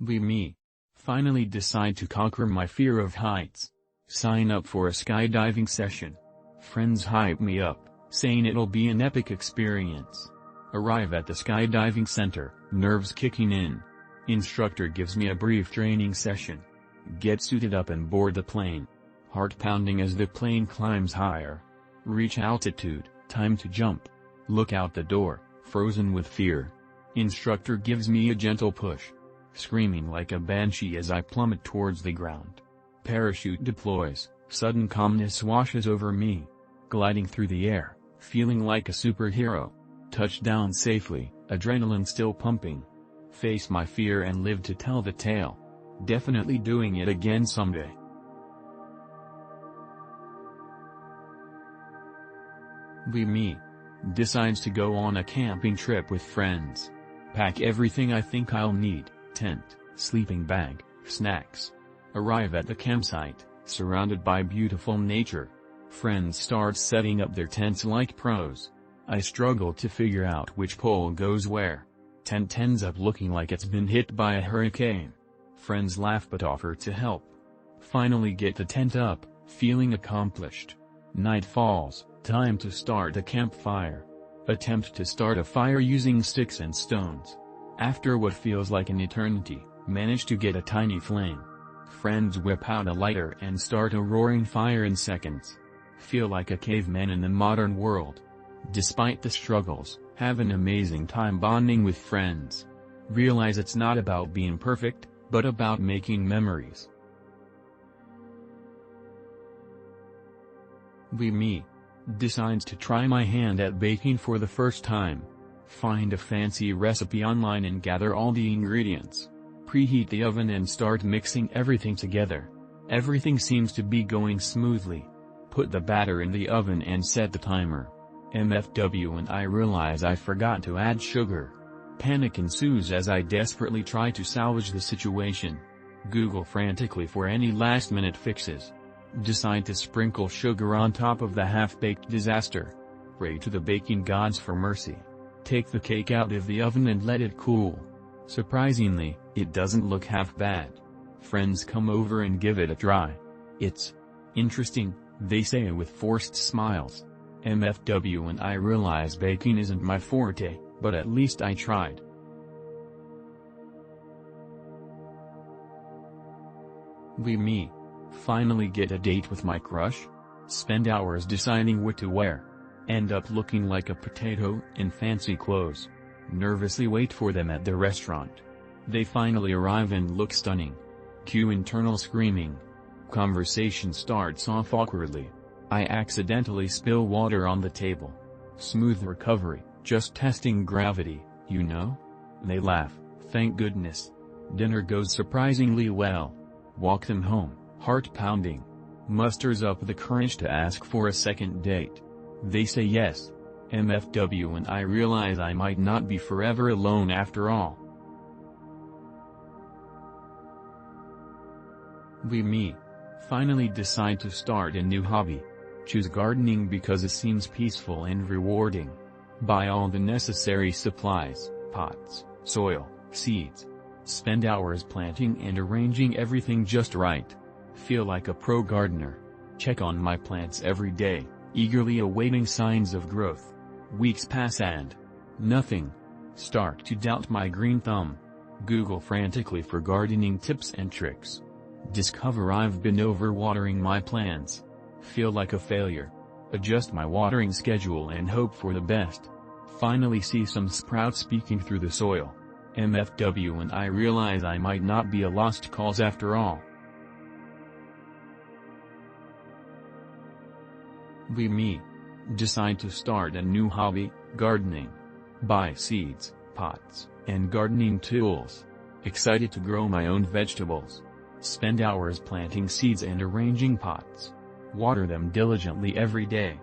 Me. Finally decide to conquer my fear of heights. Sign up for a skydiving session. Friends hype me up, saying it'll be an epic experience. Arrive at the skydiving center, nerves kicking in. Instructor gives me a brief training session. Get suited up and board the plane. Heart pounding as the plane climbs higher. Reach altitude, time to jump. Look out the door, frozen with fear. Instructor gives me a gentle push. Screaming like a banshee as I plummet towards the ground. Parachute deploys, sudden calmness washes over me. Gliding through the air, feeling like a superhero. Touchdown safely, adrenaline still pumping. Face my fear and live to tell the tale. Definitely doing it again someday. Me. Decides to go on a camping trip with friends. Pack everything I think I'll need, tent, sleeping bag, snacks. Arrive at the campsite, surrounded by beautiful nature. Friends start setting up their tents like pros. I struggle to figure out which pole goes where. Tent ends up looking like it's been hit by a hurricane. Friends laugh but offer to help. Finally get the tent up, feeling accomplished. Night falls, time to start a campfire. Attempt to start a fire using sticks and stones. After what feels like an eternity, manage to get a tiny flame. Friends whip out a lighter and start a roaring fire in seconds. Feel like a caveman in the modern world. Despite the struggles, have an amazing time bonding with friends. Realize it's not about being perfect, but about making memories. Me. Decides to try my hand at baking for the first time. Find a fancy recipe online and gather all the ingredients. Preheat the oven and start mixing everything together. Everything seems to be going smoothly. Put the batter in the oven and set the timer. MFW and I realize I forgot to add sugar. Panic ensues as I desperately try to salvage the situation. Google frantically for any last-minute fixes. Decide to sprinkle sugar on top of the half-baked disaster. Pray to the baking gods for mercy. Take the cake out of the oven and let it cool. Surprisingly, it doesn't look half bad. Friends come over and give it a try. It's interesting, they say with forced smiles. MFW and I realize baking isn't my forte, but at least I tried. Me. Finally get a date with my crush? Spend hours deciding what to wear. End up looking like a potato in fancy clothes. Nervously wait for them at the restaurant. They finally arrive and look stunning. Cue internal screaming. Conversation starts off awkwardly. I accidentally spill water on the table. Smooth recovery, just testing gravity, you know? They laugh, thank goodness. Dinner goes surprisingly well. Walk them home, heart pounding. Musters up the courage to ask for a second date. They say yes. MFW and I realize I might not be forever alone after all. Me. Finally decide to start a new hobby. Choose gardening because it seems peaceful and rewarding. Buy all the necessary supplies, pots, soil, seeds. Spend hours planting and arranging everything just right. Feel like a pro gardener. Check on my plants every day, eagerly awaiting signs of growth. Weeks pass and nothing. Start to doubt my green thumb. Google frantically for gardening tips and tricks. Discover I've been overwatering my plants. Feel like a failure. Adjust my watering schedule and hope for the best. Finally see some sprouts peeking through the soil. MFW and I realize I might not be a lost cause after all. Me. Decide to start a new hobby, gardening. Buy seeds, pots, and gardening tools. Excited to grow my own vegetables. Spend hours planting seeds and arranging pots. Water them diligently every day.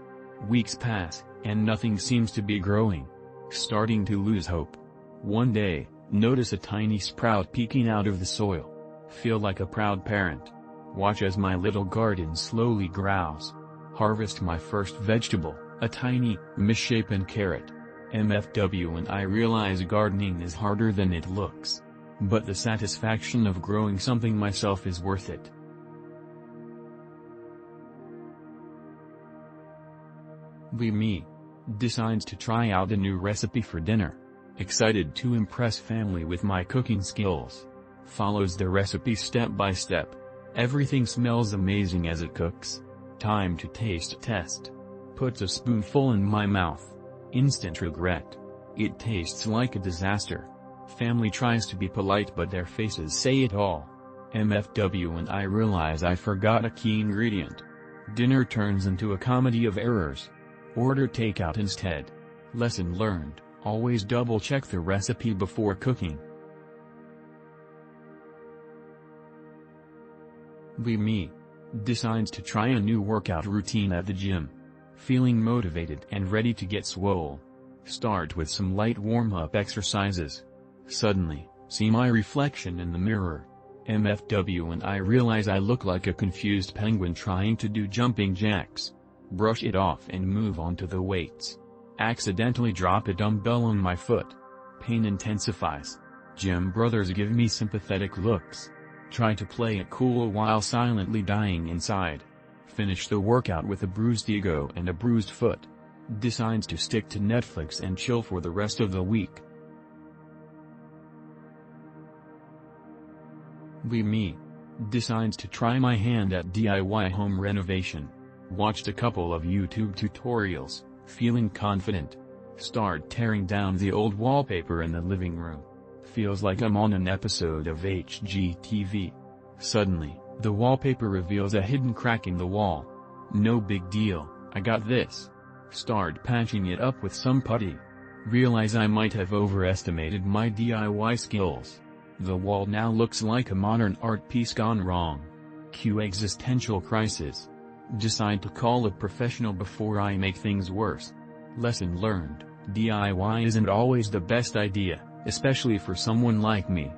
Weeks pass, and nothing seems to be growing. Starting to lose hope. One day, notice a tiny sprout peeking out of the soil. Feel like a proud parent. Watch as my little garden slowly grows. Harvest my first vegetable, a tiny, misshapen carrot. MFW and I realize gardening is harder than it looks. but the satisfaction of growing something myself is worth it. Me decides to try out a new recipe for dinner. Excited to impress family with my cooking skills. Follows the recipe step by step. Everything smells amazing as it cooks. Time to taste test. Puts a spoonful in my mouth. Instant regret. It tastes like a disaster. Family tries to be polite but their faces say it all. MFW and I realize I forgot a key ingredient. Dinner turns into a comedy of errors. Order takeout instead. Lesson learned, always double check the recipe before cooking. Me decides to try a new workout routine at the gym. Feeling motivated and ready to get swole. Start with some light warm-up exercises. Suddenly, see my reflection in the mirror. MFW and I realize I look like a confused penguin trying to do jumping jacks. Brush it off and move on to the weights. Accidentally drop a dumbbell on my foot. Pain intensifies. Gym brothers give me sympathetic looks. Try to play it cool while silently dying inside. Finish the workout with a bruised ego and a bruised foot. Decides to stick to Netflix and chill for the rest of the week. Me decides to try my hand at DIY home renovation. Watched a couple of YouTube tutorials, feeling confident. Start tearing down the old wallpaper in the living room. Feels like I'm on an episode of HGTV. Suddenly, the wallpaper reveals a hidden crack in the wall. No big deal, I got this. Start patching it up with some putty. Realize I might have overestimated my DIY skills. The wall now looks like a modern art piece gone wrong. Cue existential crisis. Decide to call a professional before I make things worse. Lesson learned, DIY isn't always the best idea, especially for someone like me.